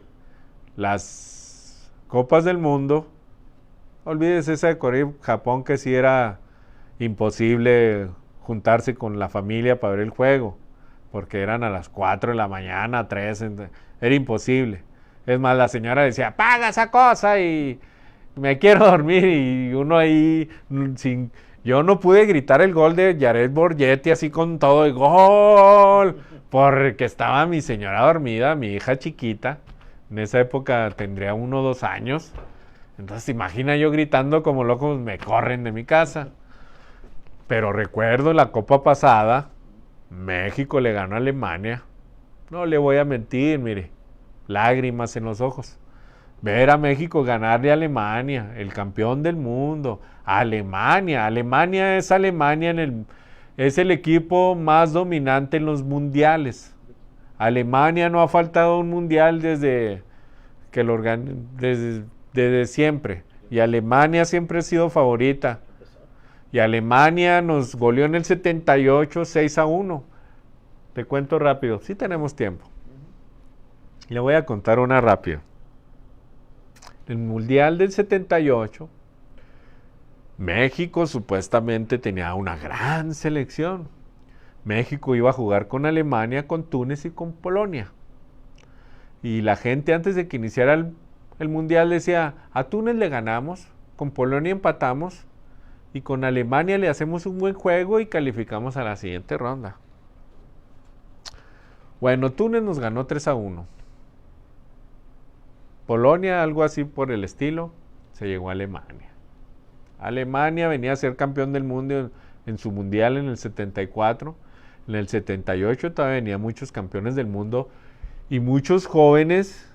las copas del mundo, olvídese esa de Corea y Japón, que sí era imposible juntarse con la familia para ver el juego, porque eran a las 4 de la mañana, 3, era imposible. Es más, la señora decía, apaga esa cosa y me quiero dormir, y uno ahí sin... Yo no pude gritar el gol de Jared Borgetti así con todo el gol, porque estaba mi señora dormida, mi hija chiquita. En esa época tendría 1 o 2 años. Entonces, imagina yo gritando como loco, me corren de mi casa. Pero recuerdo la Copa pasada, México le ganó a Alemania. No le voy a mentir, mire, lágrimas en los ojos. ver a México ganarle a Alemania, el campeón del mundo. Alemania es Alemania es el equipo más dominante en los mundiales. Alemania no ha faltado un mundial desde que desde siempre. Y Alemania siempre ha sido favorita. Y Alemania nos goleó en el 78, 6-1. Te cuento rápido, sí tenemos tiempo. Le voy a contar una rápido. En el Mundial del 78, México supuestamente tenía una gran selección. México iba a jugar con Alemania, con Túnez y con Polonia. Y la gente antes de que iniciara el Mundial decía, a Túnez le ganamos, con Polonia empatamos y con Alemania le hacemos un buen juego y calificamos a la siguiente ronda. Bueno, Túnez nos ganó 3-1. Polonia, algo así por el estilo, se llegó a Alemania. Alemania venía a ser campeón del mundo en su mundial en el 74. En el 78 todavía venían muchos campeones del mundo y muchos jóvenes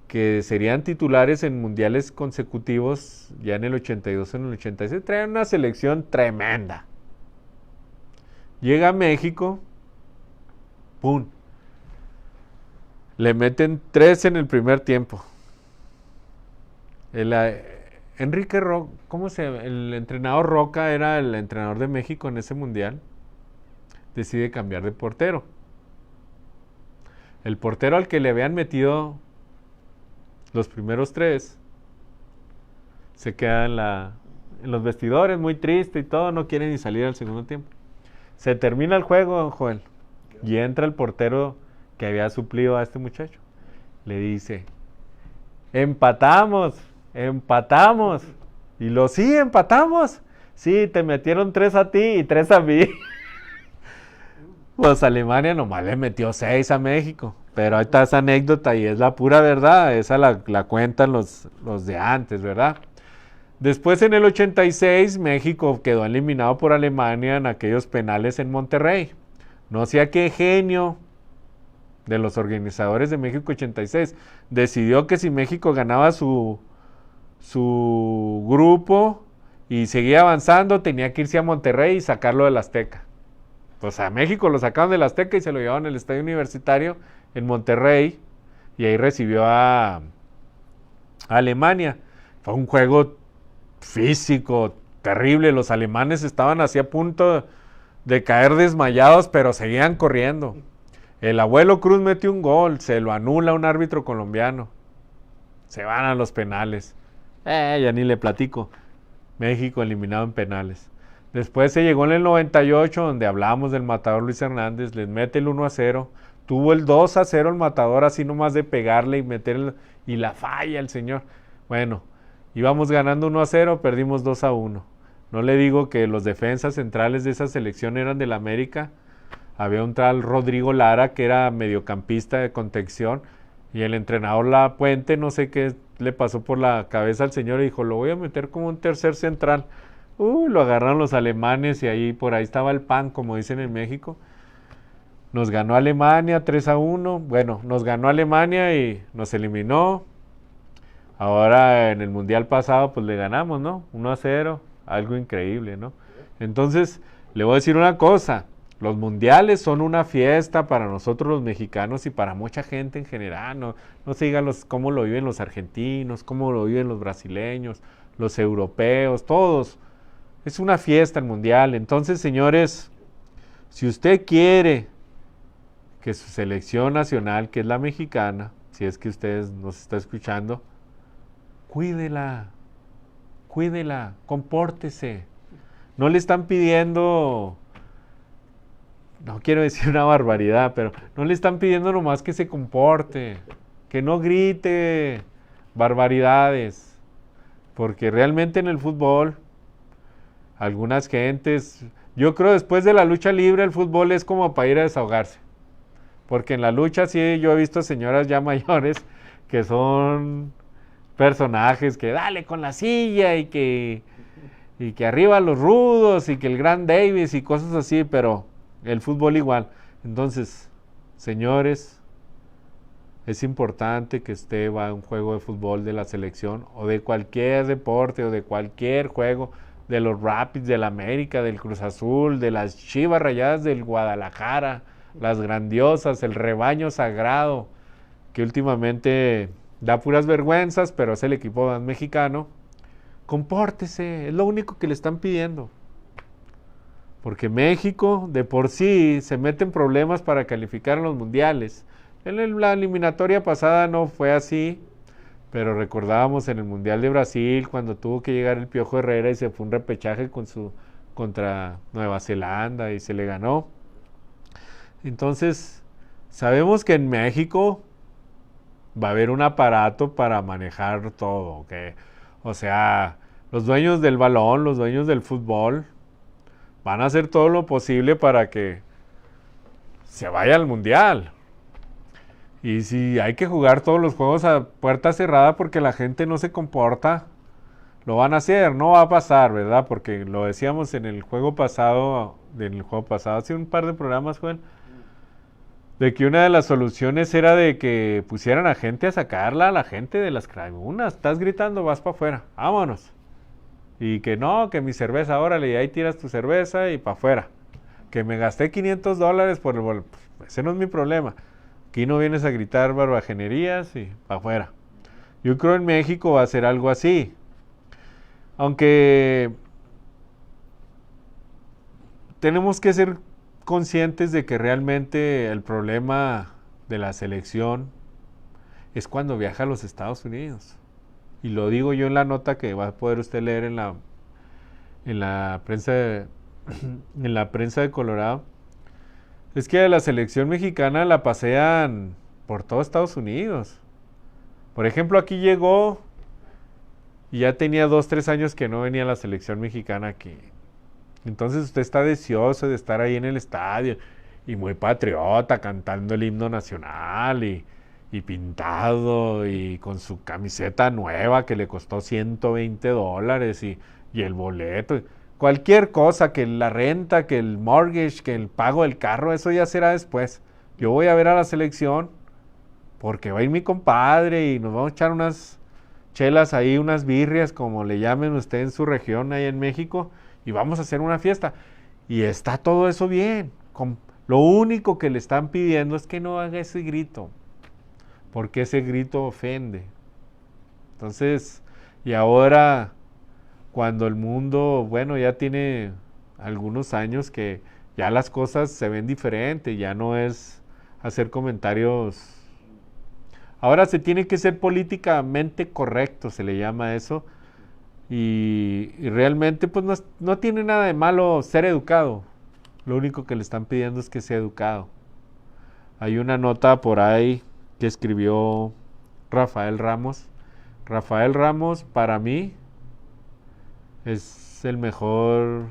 que serían titulares en mundiales consecutivos ya en el 82, en el 86. Traían una selección tremenda. Llega a México, ¡pum! Le meten 3 en el primer tiempo. Enrique Roca, el entrenador Roca era el entrenador de México en ese mundial. Decide cambiar de portero. El portero al que le habían metido los primeros 3 se queda en los vestidores muy triste y todo, no quiere ni salir al segundo tiempo. Se termina el juego, don Joel, y entra el portero que había suplido a este muchacho. Le dice, empatamos. Y sí, empatamos. Sí, te metieron 3 a ti y 3 a mí. Pues Alemania nomás le metió 6 a México. Pero ahí está esa anécdota y es la pura verdad. Esa la cuentan los de antes, ¿verdad? Después en el 86 México quedó eliminado por Alemania en aquellos penales en Monterrey. No sé a qué genio de los organizadores de México 86 decidió que si México ganaba su grupo y seguía avanzando, tenía que irse a Monterrey y sacarlo del Azteca. Pues a México lo sacaron del Azteca y se lo llevaron al Estadio Universitario en Monterrey y ahí recibió a Alemania. Fue un juego físico terrible, los alemanes estaban así a punto de caer desmayados, pero seguían corriendo. El abuelo Cruz metió un gol, se lo anula un árbitro colombiano. Se van a los penales. Ya ni le platico. México eliminado en penales. Después se llegó en el 98, donde hablamos del matador Luis Hernández, les mete el 1-0. Tuvo el 2-0 el matador, así nomás de pegarle y meterle, y la falla el señor. Bueno, íbamos ganando 1-0, perdimos 2-1. No le digo que los defensas centrales de esa selección eran del América. Había un tal Rodrigo Lara que era mediocampista de contención y el entrenador La Puente, no sé qué le pasó por la cabeza al señor y dijo, lo voy a meter como un tercer central. Lo agarraron los alemanes y ahí por ahí estaba el pan, como dicen en México. Nos ganó Alemania 3-1. Bueno, nos ganó Alemania y nos eliminó. Ahora en el mundial pasado pues le ganamos, ¿no? 1-0, algo increíble, ¿no? Entonces, le voy a decir una cosa. Los mundiales son una fiesta para nosotros los mexicanos y para mucha gente en general. No se diga cómo lo viven los argentinos, cómo lo viven los brasileños, los europeos, todos. Es una fiesta el mundial. Entonces, señores, si usted quiere que su selección nacional, que es la mexicana, si es que usted nos está escuchando, cuídela, compórtese. No le están pidiendo... No quiero decir una barbaridad, pero no le están pidiendo nomás que se comporte, que no grite barbaridades, porque realmente en el fútbol, algunas gentes, yo creo después de la lucha libre el fútbol es como para ir a desahogarse, porque en la lucha sí yo he visto señoras ya mayores que son personajes que dale con la silla y que arriba los rudos y que el gran Davis y cosas así, pero... el fútbol igual. Entonces, señores, Es importante que usted va a un juego de fútbol de la selección o de cualquier deporte o de cualquier juego de los Rapids del América, del Cruz Azul, de las Chivas Rayadas del Guadalajara, las grandiosas, el rebaño sagrado, que últimamente da puras vergüenzas, pero es el equipo más mexicano. Compórtese, es lo único que le están pidiendo. Porque México de por sí se mete en problemas para calificar a los mundiales. En la eliminatoria pasada no fue así, pero recordábamos en el Mundial de Brasil cuando tuvo que llegar el Piojo Herrera y se fue un repechaje contra Nueva Zelanda y se le ganó. Entonces, sabemos que en México va a haber un aparato para manejar todo, ¿ok? O sea, los dueños del balón, los dueños del fútbol, van a hacer todo lo posible para que se vaya al mundial. Y si hay que jugar todos los juegos a puerta cerrada porque la gente no se comporta, lo van a hacer, no va a pasar, ¿verdad? Porque lo decíamos en el juego pasado, hace un par de programas, Juan, de que una de las soluciones era de que pusieran a gente a sacarla, a la gente de las tribunas. Estás gritando, vas para afuera, vámonos. Y que no, que mi cerveza, órale, y ahí tiras tu cerveza y para afuera. Que me gasté $500 por el vuelo. Pues ese no es mi problema. Aquí no vienes a gritar barbajanerías y para afuera. Yo creo en México va a ser algo así. Aunque tenemos que ser conscientes de que realmente el problema de la selección es cuando viaja a los Estados Unidos. Y lo digo yo en la nota que va a poder usted leer en la prensa en la prensa de Colorado. Es que a la selección mexicana la pasean por todo Estados Unidos. Por ejemplo, aquí llegó y ya tenía 2-3 años que no venía la selección mexicana aquí. Entonces usted está deseoso de estar ahí en el estadio y muy patriota, cantando el himno nacional y pintado y con su camiseta nueva que le costó $120 y el boleto. Cualquier cosa, que la renta, que el mortgage, que el pago del carro, eso ya será después. Yo voy a ver a la selección porque va a ir mi compadre y nos vamos a echar unas chelas ahí, unas birrias, como le llamen usted en su región, ahí en México, y vamos a hacer una fiesta. Y está todo eso bien. Lo único que le están pidiendo es que no haga ese grito, porque ese grito ofende. Entonces, y ahora, cuando el mundo, bueno, ya tiene algunos años que ya las cosas se ven diferentes, ya no es hacer comentarios. Ahora se tiene que ser políticamente correcto, se le llama eso, y realmente pues no tiene nada de malo ser educado. Lo único que le están pidiendo es que sea educado. Hay una nota por ahí que escribió Rafael Ramos. Rafael Ramos, para mí, es el mejor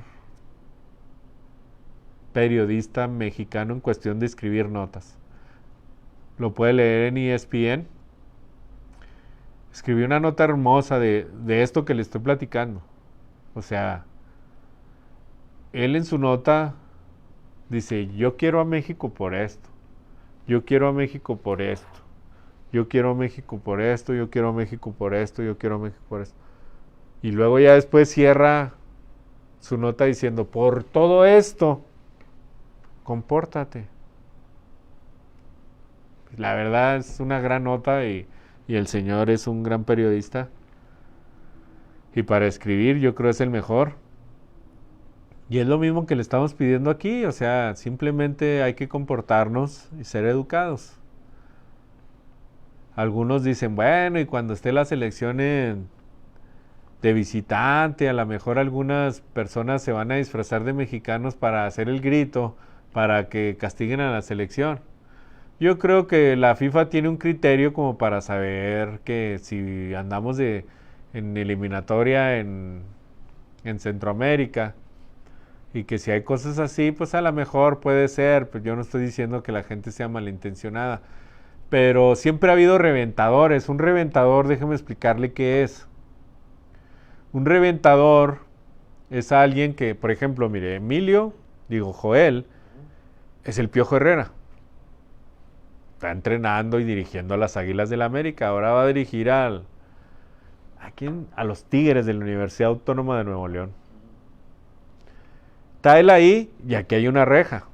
periodista mexicano en cuestión de escribir notas. Lo puede leer en ESPN. Escribió una nota hermosa de esto que le estoy platicando. O sea, él en su nota dice, yo quiero a México por esto. Yo quiero a México por esto. Yo quiero a México por esto. Yo quiero a México por esto. Yo quiero a México por esto. Y luego ya después cierra su nota diciendo, por todo esto, compórtate. La verdad es una gran nota y el señor es un gran periodista. Y para escribir yo creo es el mejor. Y es lo mismo que le estamos pidiendo aquí, o sea, simplemente hay que comportarnos y ser educados. Algunos dicen, bueno, y cuando esté la selección de visitante, a lo mejor algunas personas se van a disfrazar de mexicanos para hacer el grito, para que castiguen a la selección. Yo creo que la FIFA tiene un criterio como para saber que si andamos en eliminatoria en Centroamérica y que si hay cosas así, pues a lo mejor puede ser, pues yo no estoy diciendo que la gente sea malintencionada, pero siempre ha habido reventadores. Un reventador, déjeme explicarle qué es. Un reventador es alguien que, por ejemplo, mire, Joel, es el Piojo Herrera. está entrenando y dirigiendo a las Águilas del América. Ahora va a dirigir ¿a quién? A los Tigres de la Universidad Autónoma de Nuevo León. Está él ahí y aquí hay una reja.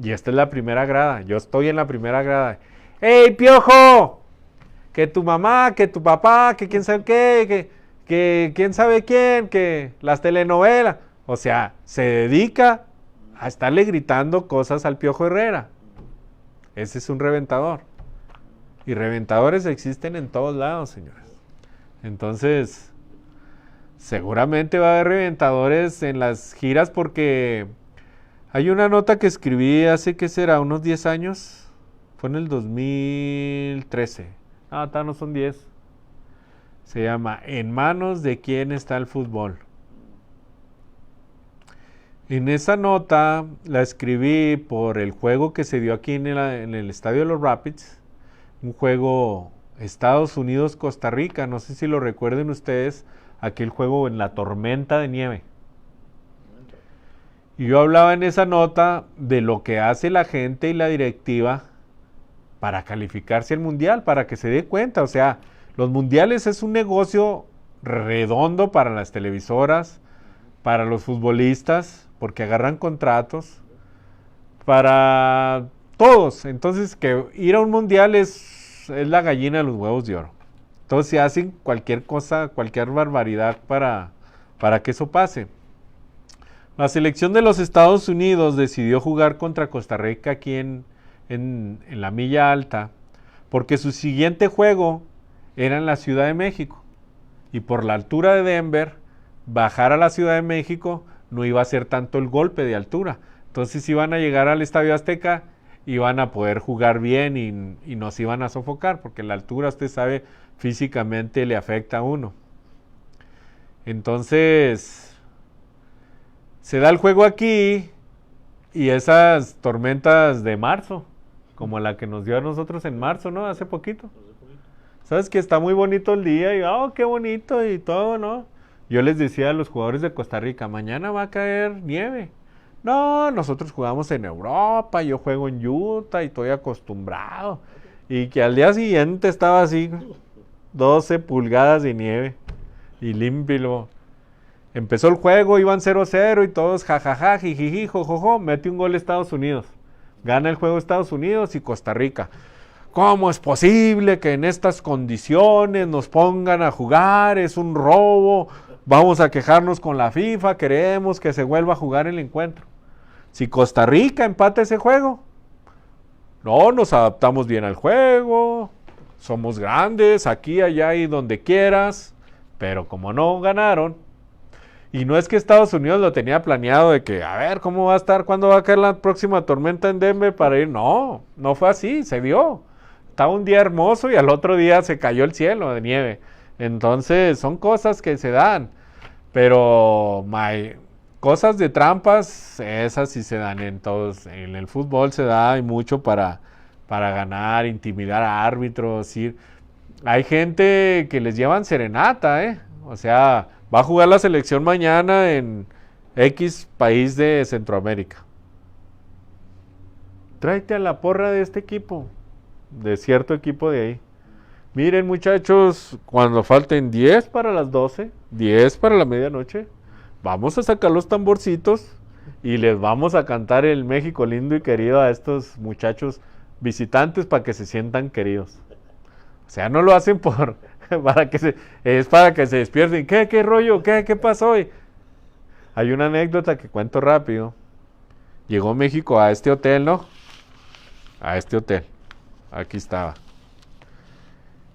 Y esta es la primera grada. Yo estoy en la primera grada. ¡Ey, Piojo! Que tu mamá, que tu papá, que quién sabe qué, que quién sabe quién, que las telenovelas. O sea, se dedica a estarle gritando cosas al Piojo Herrera. Ese es un reventador. Y reventadores existen en todos lados, señores. Entonces, seguramente va a haber reventadores en las giras porque hay una nota que escribí hace, ¿qué será? Unos 10 años. Fue en el 2013. No son 10. Se llama ¿En manos de quién está el fútbol? En esa nota la escribí por el juego que se dio aquí en el estadio de los Rapids. Un juego Estados Unidos-Costa Rica. No sé si lo recuerden ustedes. Aquel juego en la tormenta de nieve. Y yo hablaba en esa nota de lo que hace la gente y la directiva para calificarse al mundial, para que se dé cuenta. O sea, los mundiales es un negocio redondo para las televisoras, para los futbolistas, porque agarran contratos, para todos. Entonces, que ir a un mundial es la gallina de los huevos de oro. Entonces, se hacen cualquier cosa, cualquier barbaridad para que eso pase. La selección de los Estados Unidos decidió jugar contra Costa Rica aquí en la Milla Alta, porque su siguiente juego era en la Ciudad de México. Y por la altura de Denver, bajar a la Ciudad de México no iba a ser tanto el golpe de altura. Entonces iban a llegar al Estadio Azteca, iban a poder jugar bien y nos iban a sofocar, porque la altura, usted sabe, físicamente le afecta a uno. Entonces, se da el juego aquí y esas tormentas de marzo, como la que nos dio a nosotros en marzo, ¿no? Hace poquito. ¿Sabes que está muy bonito el día? Y, qué bonito y todo, ¿no? Yo les decía a los jugadores de Costa Rica, mañana va a caer nieve. No, nosotros jugamos en Europa, yo juego en Utah y estoy acostumbrado. Y que al día siguiente estaba así, 12 pulgadas de nieve y limpio. Empezó el juego, iban 0-0 y todos jajaja, jijiji, jojojo, mete un gol Estados Unidos. Gana el juego Estados Unidos y Costa Rica. ¿Cómo es posible que en estas condiciones nos pongan a jugar? Es un robo. Vamos a quejarnos con la FIFA, queremos que se vuelva a jugar el encuentro. Si Costa Rica empata ese juego, no, nos adaptamos bien al juego, somos grandes, aquí, allá y donde quieras, pero como no ganaron, y no es que Estados Unidos lo tenía planeado de que, a ver, ¿cómo va a estar? ¿Cuándo va a caer la próxima tormenta en Denver para ir? No fue así, se dio. Estaba un día hermoso y al otro día se cayó el cielo de nieve. Entonces, son cosas que se dan. Pero cosas de trampas, esas sí se dan en todos. En el fútbol se da y mucho para ganar, intimidar a árbitros. Hay gente que les llevan serenata, ¿eh? O sea, va a jugar la selección mañana en X país de Centroamérica. Tráete a la porra de este equipo, de cierto equipo de ahí. Miren, muchachos, cuando falten 10 para las 12, 10 para la medianoche, vamos a sacar los tamborcitos y les vamos a cantar el México lindo y querido a estos muchachos visitantes para que se sientan queridos. O sea, no lo hacen para que se despierten. ¿Qué rollo? ¿Qué pasó hoy? Hay una anécdota que cuento rápido. Llegó México a este hotel, ¿no? A este hotel. Aquí estaba.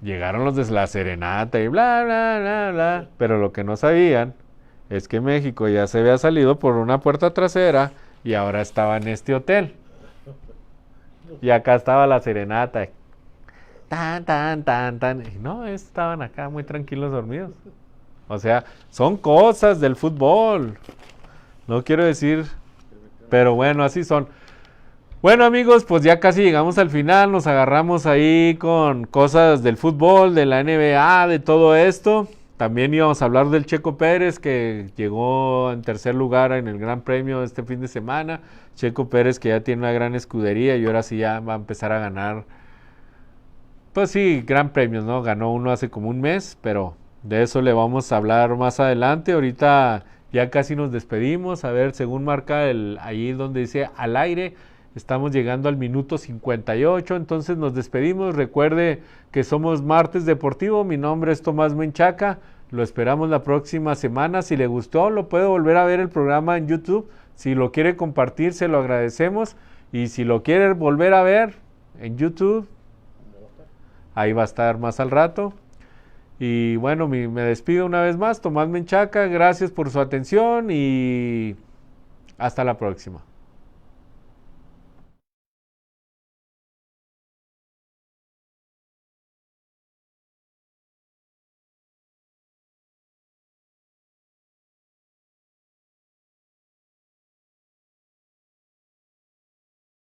Llegaron los de la serenata y bla, bla, bla, bla. Pero lo que no sabían es que México ya se había salido por una puerta trasera y ahora estaba en este hotel. Y acá estaba la serenata. Tan. Y no, estaban acá muy tranquilos dormidos. O sea, son cosas del fútbol. No quiero decir, pero bueno, así son. Bueno, amigos, pues ya casi llegamos al final, nos agarramos ahí con cosas del fútbol, de la NBA, de todo esto. También íbamos a hablar del Checo Pérez, que llegó en tercer lugar en el Gran Premio este fin de semana. Checo Pérez, que ya tiene una gran escudería y ahora sí ya va a empezar a ganar Pues sí, gran premios, ¿no? Ganó uno hace como un mes, pero de eso le vamos a hablar más adelante. Ahorita ya casi nos despedimos. A ver, según marca ahí donde dice al aire, estamos llegando al minuto 58, entonces nos despedimos. Recuerde que somos Martes Deportivo, mi nombre es Tomás Menchaca. Lo esperamos la próxima semana. Si le gustó, lo puede volver a ver el programa en YouTube. Si lo quiere compartir, se lo agradecemos. Y si lo quiere volver a ver en YouTube, ahí va a estar más al rato. Y bueno, me despido una vez más, Tomás Menchaca, gracias por su atención y hasta la próxima.